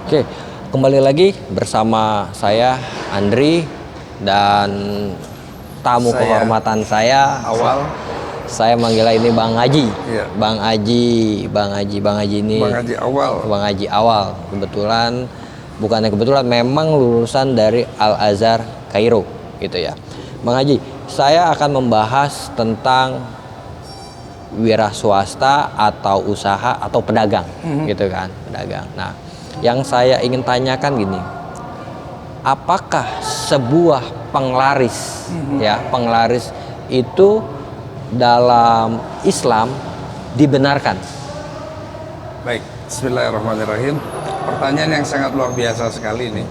Oke, kembali lagi bersama saya Andri dan tamu kehormatan saya Awal. Saya manggilnya ini Bang Haji. Iya. Bang Haji ini. Bang Haji Awal. Bang Haji Awal. Kebetulan memang lulusan dari Al Azhar Kairo gitu ya. Bang Haji, saya akan membahas tentang wira swasta atau usaha atau pedagang gitu kan, pedagang. Nah, yang saya ingin tanyakan gini, apakah sebuah penglaris penglaris itu dalam Islam dibenarkan? Baik, bismillahirrahmanirrahim. Pertanyaan yang sangat luar biasa sekali ini,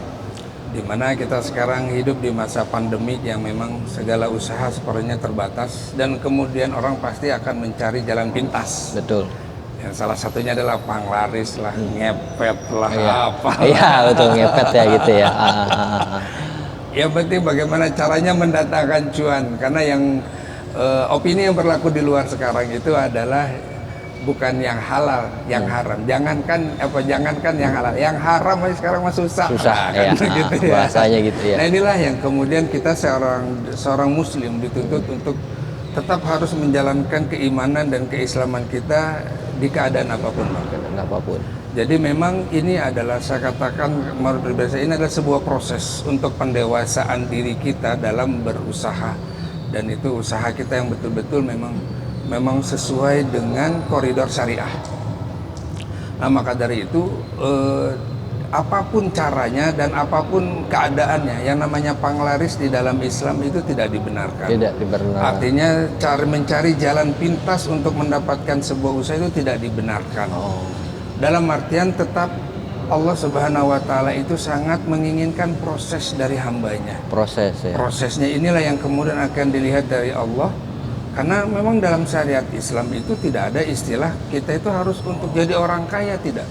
dimana kita sekarang hidup di masa pandemi yang memang segala usaha sepertinya terbatas dan kemudian orang pasti akan mencari jalan pintas. Betul. Yang salah satunya adalah panglaris lah, ngepet lah, apa. Iya, betul, ngepet ya gitu ya. Yang penting bagaimana caranya mendatangkan cuan, karena yang opini yang berlaku di luar sekarang itu adalah bukan yang halal, yang haram. Jangankan yang halal, yang haram aja sekarang mah susah ya, gitu ya. Bahasanya gitu ya. Nah, inilah yang kemudian kita seorang muslim dituntut untuk tetap harus menjalankan keimanan dan keislaman kita di keadaan apapun. Jadi memang ini adalah, saya katakan menurut pribadi saya, ini adalah sebuah proses untuk pendewasaan diri kita dalam berusaha, dan itu usaha kita yang betul-betul memang sesuai dengan koridor syariah. Nah, maka dari itu apapun caranya dan apapun keadaannya, yang namanya panglaris di dalam Islam itu tidak dibenarkan. Tidak dibenarkan. Artinya mencari jalan pintas untuk mendapatkan sebuah usaha itu tidak dibenarkan. Dalam artian tetap Allah Subhanahu wa Ta'ala itu sangat menginginkan proses dari hambanya. Prosesnya inilah yang kemudian akan dilihat dari Allah, karena memang dalam syariat Islam itu tidak ada istilah kita itu harus untuk jadi orang kaya, tidak.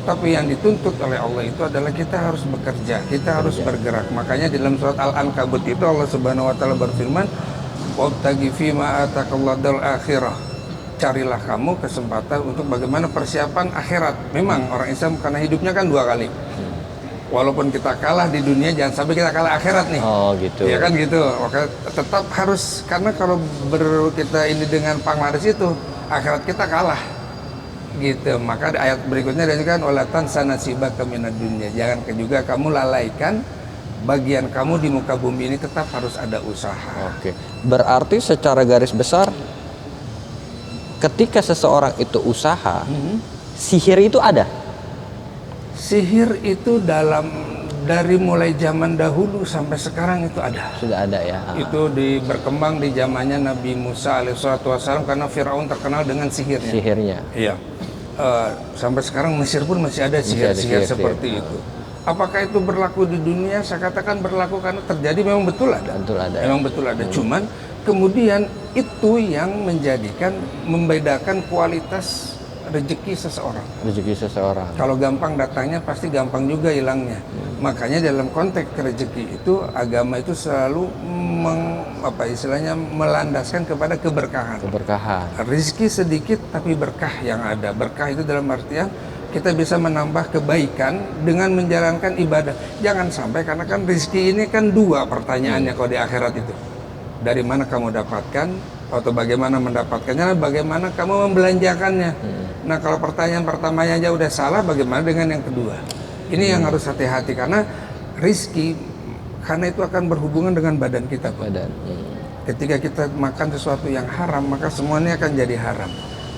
Tapi yang dituntut oleh Allah itu adalah kita harus bekerja, kita harus bergerak. Makanya di dalam surat Al-Ankabut itu Allah Subhanahu wa Ta'ala berfirman, "Wabtaghi fima atakallahu darul akhirah." Carilah kamu kesempatan untuk bagaimana persiapan akhirat. Memang orang Islam karena hidupnya kan 2 kali. Walaupun kita kalah di dunia, jangan sampai kita kalah akhirat nih. Oh gitu. Ya kan gitu. Maka tetap harus, karena kalau kita ini dengan panglaris itu, akhirat kita kalah. Gitu. Maka di ayat berikutnya disebutkan wala tansa nasibaka minad dunya. Jangan juga kamu lalaikan bagian kamu di muka bumi ini, tetap harus ada usaha. Oke. Berarti secara garis besar, ketika seseorang itu usaha, sihir itu ada? Sihir itu dari mulai zaman dahulu sampai sekarang itu ada. Sudah ada ya. Itu berkembang di zamannya Nabi Musa alaihissalam, karena Firaun terkenal dengan sihirnya. Iya. Sampai sekarang Mesir pun masih ada sihir seperti itu. Apakah itu berlaku di dunia? Saya katakan berlaku karena terjadi, memang betul ada. Memang betul ada. Cuman kemudian itu yang membedakan kualitas rezeki seseorang. Kalau gampang datangnya, pasti gampang juga hilangnya. Makanya dalam konteks rezeki itu, agama itu selalu melandaskan kepada keberkahan. Rezeki sedikit tapi berkah yang ada. Berkah itu dalam artian kita bisa menambah kebaikan dengan menjalankan ibadah. Jangan sampai, karena kan rezeki ini kan 2 pertanyaannya kalau di akhirat itu. Dari mana kamu dapatkan, atau bagaimana mendapatkannya, bagaimana kamu membelanjakannya. Nah, kalau pertanyaan pertamanya aja udah salah, bagaimana dengan yang kedua? Ini yang harus hati-hati, karena rizki, karena itu akan berhubungan dengan badan kita. Ketika kita makan sesuatu yang haram, maka semuanya akan jadi haram.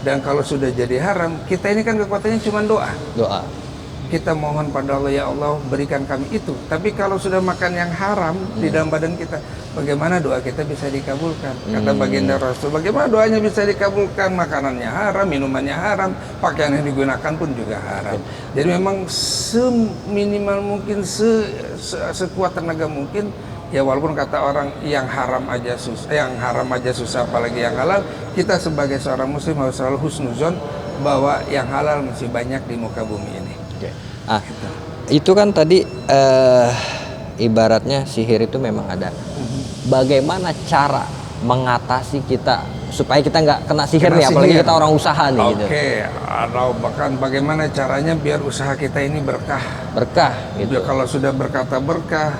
Dan kalau sudah jadi haram, kita ini kan kekuatannya cuma doa. Kita mohon pada Allah, ya Allah berikan kami itu. Tapi kalau sudah makan yang haram di dalam badan kita, bagaimana doa kita bisa dikabulkan? Kata baginda Rasul, bagaimana doanya bisa dikabulkan? Makanannya haram, minumannya haram, pakaian yang digunakan pun juga haram. Jadi memang seminimal mungkin, sekuat tenaga mungkin, ya walaupun kata orang yang haram aja susah, apalagi yang halal. Kita sebagai seorang muslim harus selalu husnuzon bahwa yang halal masih banyak di muka bumi ini. Itu kan tadi ibaratnya sihir itu memang ada. Bagaimana cara mengatasi kita supaya kita nggak kena sihir Kena nih, apalagi sihir. kita orang usaha nih gitu. Oke, atau bahkan bagaimana caranya biar usaha kita ini berkah. Berkah gitu. Kalau sudah berkata berkah,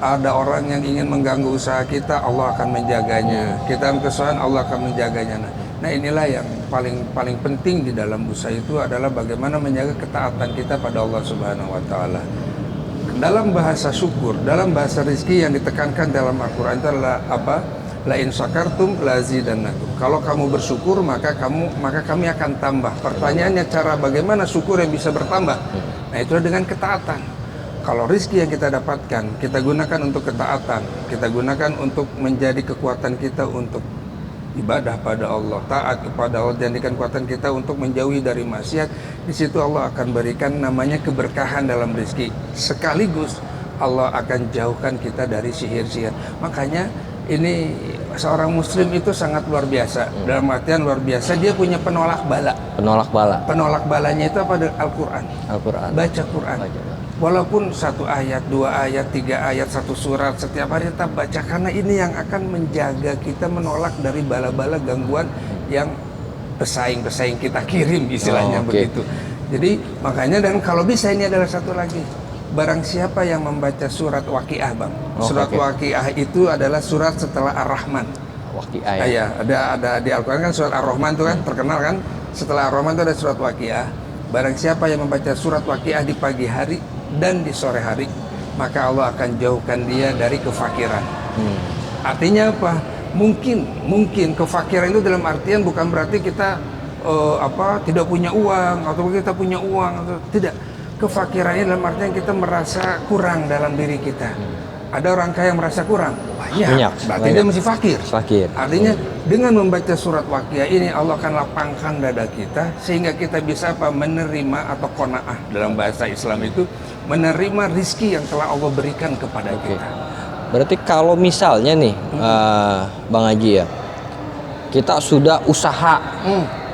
ada orang yang ingin mengganggu usaha kita, Allah akan menjaganya. Kita kesusahan, Allah akan menjaganya. Nah inilah yang paling penting di dalam usaha itu adalah bagaimana menjaga ketaatan kita pada Allah Subhanahu Wa Taala. Dalam bahasa syukur, dalam bahasa rezeki yang ditekankan dalam Al-Quran itu adalah apa? La in syakartum lazidannakum. Kalau kamu bersyukur maka kami akan tambah. Pertanyaannya cara bagaimana syukur yang bisa bertambah? Nah itulah dengan ketaatan. Kalau rezeki yang kita dapatkan, kita gunakan untuk ketaatan, kita gunakan untuk menjadi kekuatan kita untuk ibadah pada Allah, taat kepada Allah, jadikan kekuatan kita untuk menjauhi dari maksiat. Di situ Allah akan berikan namanya keberkahan dalam rezeki. Sekaligus Allah akan jauhkan kita dari sihir-sihir. Makanya ini seorang muslim itu sangat luar biasa. Dalam artian luar biasa, dia punya penolak bala. Penolak bala. Penolak balanya itu apa? Al-Quran. Al-Quran. Baca Quran. Walaupun 1 ayat, 2 ayat, 3 ayat, 1 surat setiap hari tetap baca, karena ini yang akan menjaga kita menolak dari bala-bala gangguan yang pesaing-pesaing kita kirim, istilahnya begitu. Jadi makanya, dan kalau bisa ini adalah satu lagi, barang siapa yang membaca surat Waqiah, Bang. Surat Waqiah itu adalah surat setelah Ar-Rahman. Waqiah ya. Ada di Al-Quran kan surat Ar-Rahman itu kan terkenal kan. Setelah Ar-Rahman itu ada surat Waqiah. Barang siapa yang membaca surat Waqiah di pagi hari dan di sore hari, maka Allah akan jauhkan dia dari kefakiran. Artinya apa? Mungkin kefakiran itu dalam artian bukan berarti kita tidak punya uang atau kita punya uang, atau tidak. Kefakiran ini dalam artian kita merasa kurang dalam diri kita. Ada orang kaya yang merasa kurang, banyak. Berarti dia masih fakir. Artinya dengan membaca surat Waqiah ini, Allah akan lapangkan dada kita sehingga kita bisa menerima, atau qanaah dalam bahasa Islam itu menerima rizki yang telah Allah berikan kepada kita. Berarti kalau misalnya nih Bang Haji ya, kita sudah usaha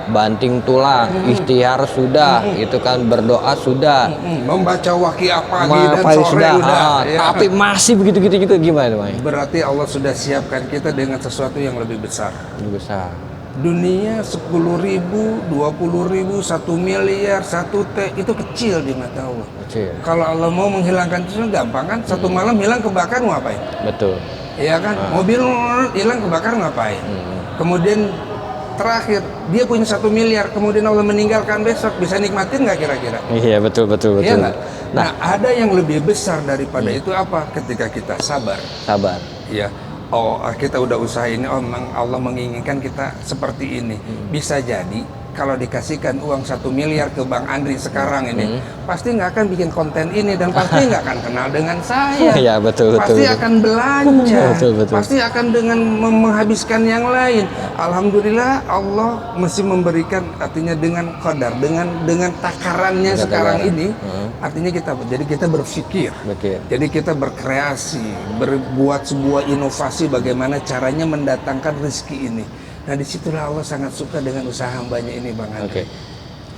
banting tulang, ikhtiar sudah, itu kan berdoa sudah, membaca Waqiah pagi dan sore sudah, ya. Tapi masih begitu gimana, Bang? Berarti Allah sudah siapkan kita dengan sesuatu yang lebih besar. Lebih besar. Dunia 10.000, 20.000, 1 miliar, 1 T itu kecil di mata Allah. Kecil. Kalau Allah mau menghilangkan itu gampang kan? Satu malam hilang kebakar mau ngapain? Betul. Iya kan? Mobil hilang kebakar ngapain? Kemudian terakhir dia punya 1 miliar, kemudian Allah meninggalkan besok, bisa nikmatin nggak kira-kira? Iya betul. Iya nggak? Nah ada yang lebih besar daripada itu apa? Ketika kita sabar. Iya. Oh kita udah usaha ini, memang Allah menginginkan kita seperti ini. Bisa jadi kalau dikasihkan uang 1 miliar ke Bang Andri sekarang ini, pasti nggak akan bikin konten ini, dan pasti nggak akan kenal dengan saya. Iya betul. Pasti akan belanja. Betul. Pasti akan dengan menghabiskan yang lain. Alhamdulillah Allah mesti memberikan, artinya dengan qadar, dengan takarannya sekarang ini. Artinya kita berpikir. Jadi kita berkreasi, berbuat sebuah inovasi bagaimana caranya mendatangkan rezeki ini. Nah disitulah Allah sangat suka dengan usaha hambanya ini, Bang Andri.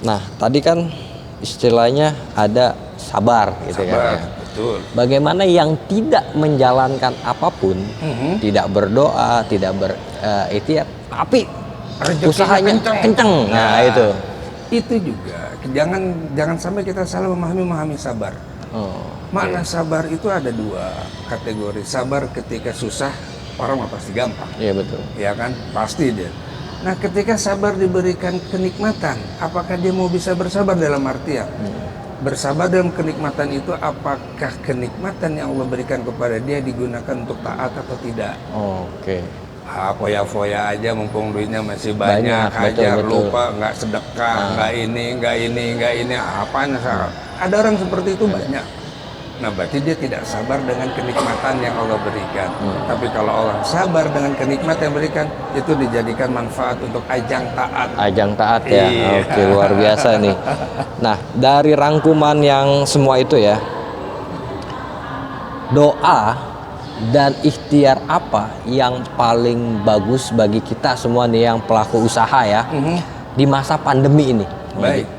Nah tadi kan istilahnya ada sabar gitu kan ya. Betul. Bagaimana yang tidak menjalankan apapun, tidak berdoa, tidak berikhtiar, tapi usahanya kenceng. Nah itu juga jangan sampai kita salah memahami sabar. Makna sabar itu ada 2 kategori. Sabar ketika susah, orang mah pasti gampang. Iya betul. Ya kan, pasti dia. Nah, ketika sabar diberikan kenikmatan, apakah dia mau bisa bersabar dalam artian? Bersabar dalam kenikmatan itu, apakah kenikmatan yang Allah berikan kepada dia digunakan untuk taat atau tidak? Foya-foya aja mumpung duitnya masih banyak hajar, lupa, nggak sedekah, nggak ini, apaan? Ada orang seperti itu banyak. Nah berarti dia tidak sabar dengan kenikmatan yang Allah berikan. Tapi kalau orang sabar dengan kenikmatan yang berikan, itu dijadikan manfaat untuk ajang taat. Ajang taat ya. Oke, luar biasa nih. Nah dari rangkuman yang semua itu ya, doa dan ikhtiar apa yang paling bagus bagi kita semua nih yang pelaku usaha ya di masa pandemi ini? Baik.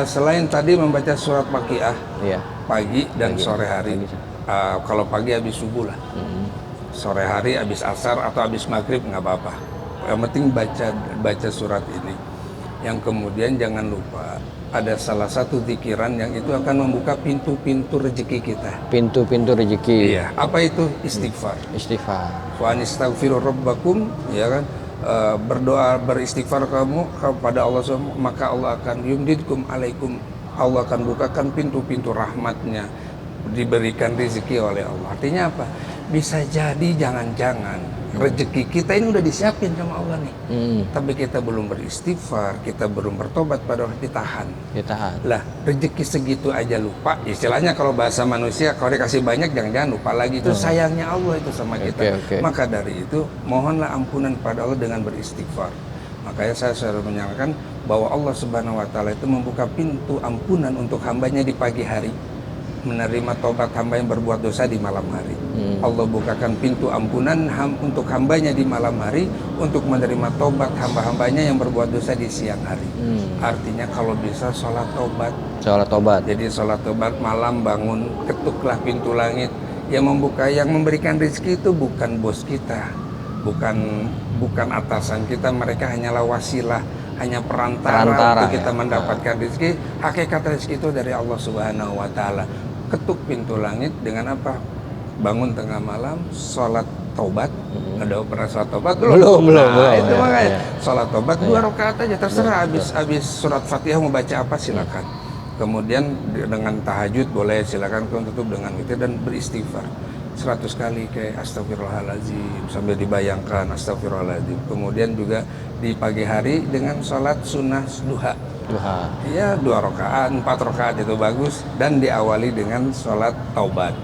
Selain tadi membaca surat Waqiah pagi dan sore hari. Kalau pagi habis subuh lah. sore hari habis asar atau habis maghrib nggak apa-apa. Yang penting baca surat ini. Yang kemudian jangan lupa ada salah satu zikiran yang itu akan membuka pintu-pintu rezeki kita. Pintu-pintu rezeki. Iya. Apa itu? Istighfar. Istighfar. Wa anistaghfiru rabbakum, ya kan? Berdoa beristighfar kamu kepada Allah SWT, maka Allah akan yumdidkum alaikum, Allah akan bukakan pintu-pintu rahmatnya, diberikan rezeki oleh Allah. Artinya apa? Bisa jadi jangan-jangan rezeki kita ini udah disiapin sama Allah nih, tapi kita belum beristighfar, kita belum bertobat pada Allah, ditahan. Lah rezeki segitu aja lupa, istilahnya kalau bahasa manusia, kalau dikasih banyak jangan lupa lagi. Itu sayangnya Allah itu sama kita. Maka dari itu mohonlah ampunan pada Allah dengan beristighfar. Makanya saya selalu menyatakan bahwa Allah Subhanahu wa Ta'ala itu membuka pintu ampunan untuk hambanya di pagi hari, menerima tobat hamba yang berbuat dosa di malam hari. Allah bukakan pintu ampunan untuk hambanya di malam hari, untuk menerima tobat hamba-hambanya yang berbuat dosa di siang hari. Artinya kalau bisa sholat tobat. Jadi sholat tobat malam, bangun, ketuklah pintu langit. Yang membuka, yang memberikan rezeki itu bukan bos kita, bukan atasan kita. Mereka hanyalah wasilah, hanya perantara untuk kita mendapatkan rezeki. Hakikat rezeki itu dari Allah Subhanahu wa Ta'ala. Ketuk pintu langit dengan apa? Bangun tengah malam, sholat taubat. Ada pernah sholat taubat? Belum. Itu makanya sholat taubat 2 rakaat aja, terserah. Habis surat Fatihah mau baca apa silakan. Kemudian dengan tahajud boleh, silakan. Tutup dengan witir dan beristighfar 100 kali kayak astagfirullahaladzim sambil dibayangkan astagfirullahaladzim. Kemudian juga di pagi hari dengan sholat sunnah duha. Ya 2 rakaat, 4 rakaat itu bagus, dan diawali dengan sholat taubat.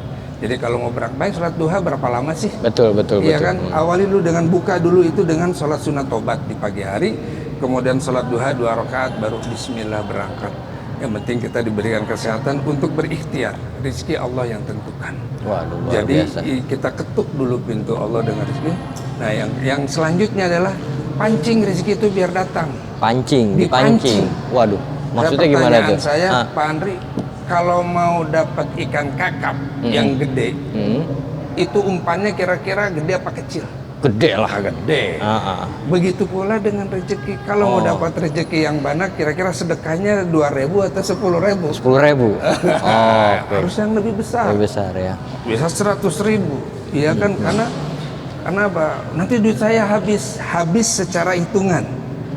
Jadi kalau mau baik sholat duha berapa lama sih? Betul. Iya kan? Awali dulu dengan buka dulu itu dengan sholat sunat taubat di pagi hari, kemudian sholat duha 2 rakaat, baru bismillah berangkat. Yang penting kita diberikan kesehatan untuk berikhtiar. Rezeki Allah yang tentukan. Waduh, jadi biasa. Kita ketuk dulu pintu Allah dengan rezeki. Nah yang selanjutnya adalah pancing rezeki itu biar datang. Dipancing. Waduh, maksudnya gimana tuh? Saya Pak Andri, kalau mau dapat ikan kakap yang gede, itu umpannya kira-kira gede apa kecil? Gede lah. Gede. Begitu pula dengan rezeki. Kalau mau dapat rezeki yang banyak, kira-kira sedekahnya 2.000 atau 10.000? 10.000. Harus yang lebih besar. Lebih besar ya. Bisa 100.000. Iya kan? Karena apa? Nanti duit saya habis secara hitungan,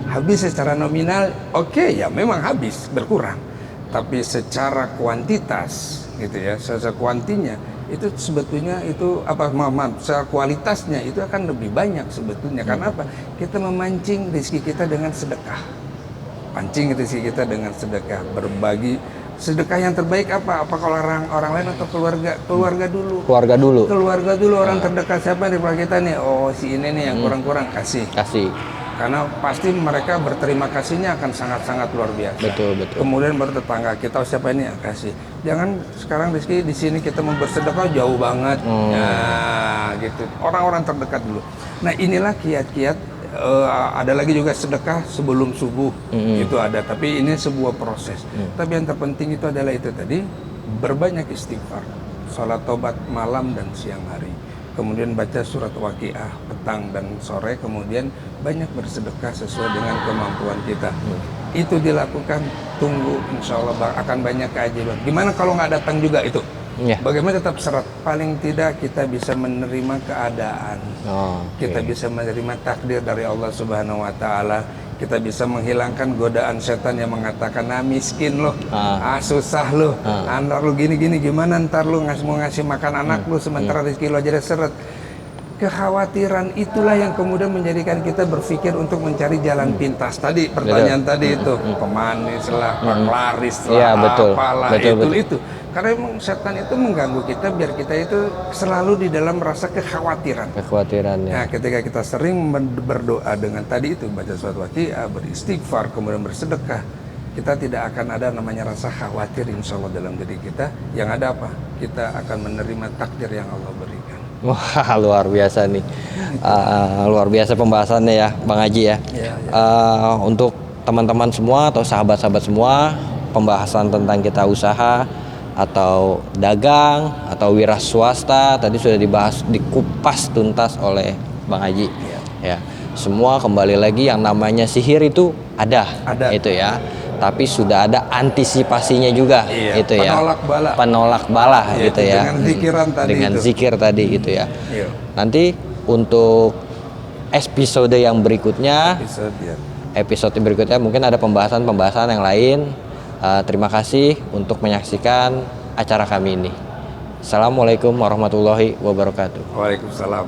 habis secara nominal. Oke, ya memang habis, berkurang. Tapi secara kuantitas, gitu ya, secara kuantinya itu sebetulnya itu secara kualitasnya itu akan lebih banyak sebetulnya. Karena apa? Kita memancing rezeki kita dengan sedekah. Pancing rezeki kita dengan sedekah, berbagi. Sedekah yang terbaik apa? Apakah orang lain atau keluarga? Keluarga dulu. Orang terdekat siapa di keluarga kita nih? Oh, si ini nih yang kurang-kurang, kasih. Karena pasti mereka berterima kasihnya akan sangat-sangat luar biasa. Betul. Kemudian baru tetangga kita, siapa ini, kasih. Jangan sekarang rezeki di sini kita mau bersedekah jauh banget. Nah, gitu. Orang-orang terdekat dulu. Nah, inilah kiat-kiat. Ada lagi juga sedekah sebelum subuh. Itu ada, tapi ini sebuah proses. Tapi yang terpenting itu adalah itu tadi, berbanyak istighfar, salat taubat malam dan siang hari. Kemudian baca surat Waqiah petang dan sore, kemudian banyak bersedekah sesuai dengan kemampuan kita. Itu dilakukan, tunggu insya Allah akan banyak keajaiban. Gimana kalau nggak datang juga itu? Bagaimana tetap seret? Paling tidak kita bisa menerima keadaan. Kita bisa menerima takdir dari Allah Subhanahu wa Ta'ala. Kita bisa menghilangkan godaan setan yang mengatakan, miskin loh, susah loh, ntar lu gini gimana ntar lu mau ngasih makan anak lu sementara rezeki lu aja seret. Kekhawatiran itulah yang kemudian menjadikan kita berpikir untuk mencari jalan pintas. Tadi pertanyaan tadi itu pemanis lah, penglaris lah, apalah, itu. Karena memang setan itu mengganggu kita biar kita itu selalu di dalam rasa kekhawatiran. Nah, ketika kita sering berdoa dengan tadi itu, baca surat Waqiah, beristighfar, kemudian bersedekah, kita tidak akan ada namanya rasa khawatir insya Allah dalam diri kita. Yang ada apa? Kita akan menerima takdir yang Allah berikan. Wah, luar biasa nih. Luar biasa pembahasannya ya, Bang Haji ya. Untuk teman-teman semua atau sahabat-sahabat semua, pembahasan tentang kita usaha atau dagang atau wira swasta tadi sudah dibahas, dikupas tuntas oleh Bang Haji. Ya, semua kembali lagi yang namanya sihir itu ada. Itu ya. Tapi sudah ada antisipasinya juga, itu ya. Penolak bala gitu ya. Dengan zikiran tadi. Dengan zikir tadi gitu ya. Iya. Nanti untuk episode yang berikutnya, episode berikutnya mungkin ada pembahasan yang lain. Terima kasih untuk menyaksikan acara kami ini. Assalamualaikum warahmatullahi wabarakatuh. Waalaikumsalam.